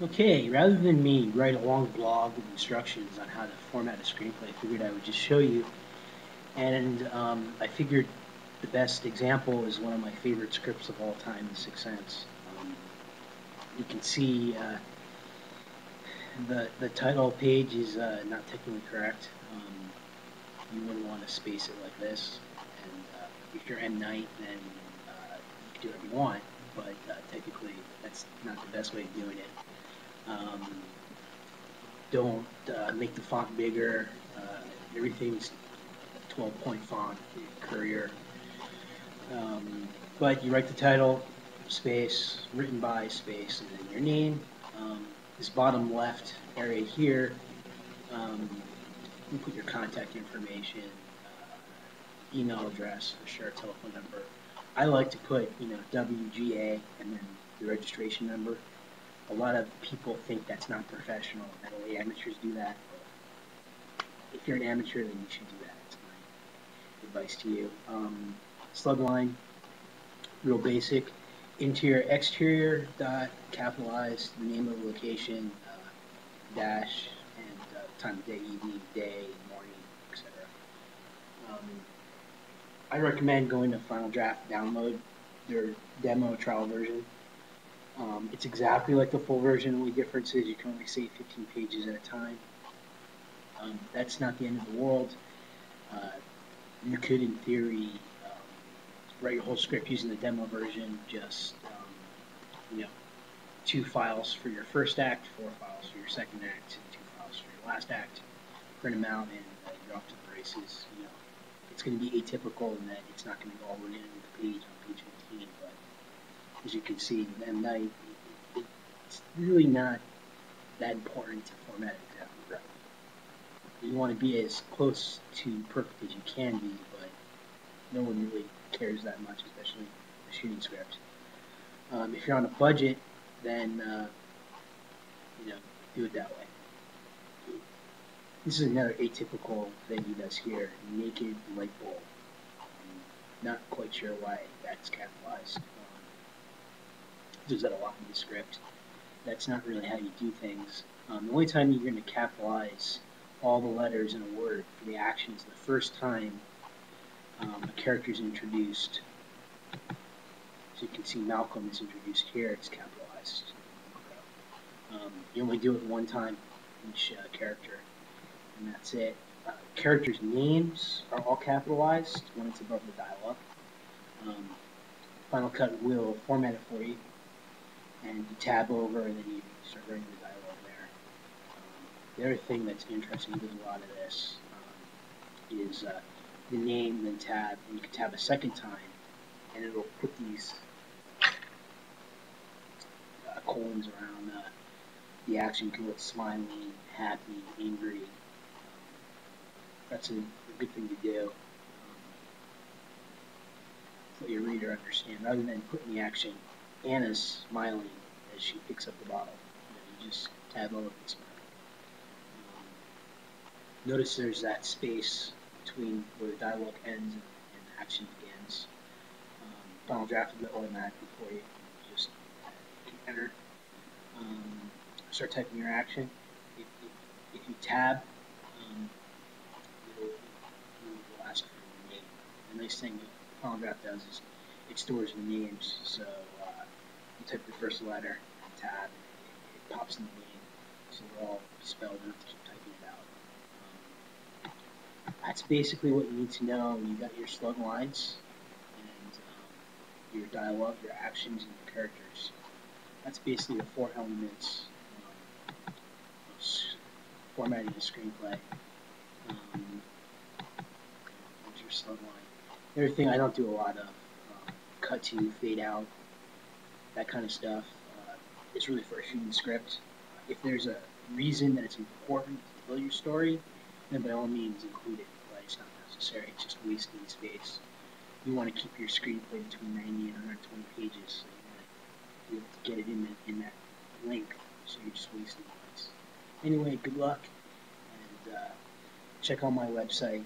Okay, rather than me write a long blog with instructions on how to format a screenplay, I figured I would just show you. And I figured the best example is one of my favorite scripts of all time, The Sixth Sense. You can see the title page is not technically correct. You wouldn't want to space it like this. And if you're M. Night, then you can do whatever you want, but technically that's not the best way of doing it. Um, don't make the font bigger. Everything's 12-point font, Courier. But you write the title, space, written by, space, and then your name. This bottom left area here, you put your contact information, email address for sure, telephone number. I like to put, WGA and then the registration number. A lot of people think that's not professional, and only amateurs do that. If you're an amateur, then you should do that. That's my advice to you. Slug line, real basic. Interior, exterior, dot, capitalized, name of the location, dash, and time of day, evening, day, morning, etc. Um, I recommend going to Final Draft, download their demo trial version. It's exactly like the full version. The only difference is you can only save 15 pages at a time. That's not the end of the world. Uh, you could, in theory, write your whole script using the demo version. Just you know, 2 files for your first act, 4 files for your second act, and 2 files for your last act. Print them out, and you're off to the races. It's going to be atypical in that it's not going to go all in with the page on page 15, but as you can see, M. Night, it's really not that important to format it exactly right. You want to be as close to perfect as you can be, but no one really cares that much, especially a shooting script. If you're on a budget, then do it that way. This is another atypical thing he does here: naked light bulb. Not quite sure why that's capitalized. Does that a lot in the script. That's not really how you do things. The only time you're going to capitalize all the letters in a word for the action is the first time a character is introduced. So you can see Malcolm is introduced here, it's capitalized. You only do it one time each character, and that's it. Characters' names are all capitalized when it's above the dialogue. Final Cut will format it for you, and you tab over, and then you start writing the dialogue there. The other thing that's interesting with a lot of this is the name, then tab, and you can tab a second time, and it'll put these colons around the action. You can put smiling, happy, angry. That's a good thing to do. Let your reader understand, rather than putting the action, Anna's smiling as she picks up the bottle. You just tab over and smile. Notice there's that space between where the dialogue ends and action begins. Final Draft will do it automatically for you. You just enter, start typing your action. If you tab, it will ask for your name. The nice thing Final Draft does is it stores the names, so you type your first letter, and tab, it pops in the name, so they're all spelled. You don't have to keep typing it out. That's basically what you need to know. You got your slug lines and your dialogue, your actions, and your characters. That's basically the 4 elements of formatting a screenplay. There's your slug line. The other thing, I don't do a lot of cut to, fade out, that kind of stuff. It's really for a shooting script. If there's a reason that it's important to tell your story, then by all means include it, but it's not necessary. It's just wasting space. You want to keep your screenplay between 90 and 120 pages, so you want to get it in that length, so you're just wasting space. Anyway, good luck, and check out my website,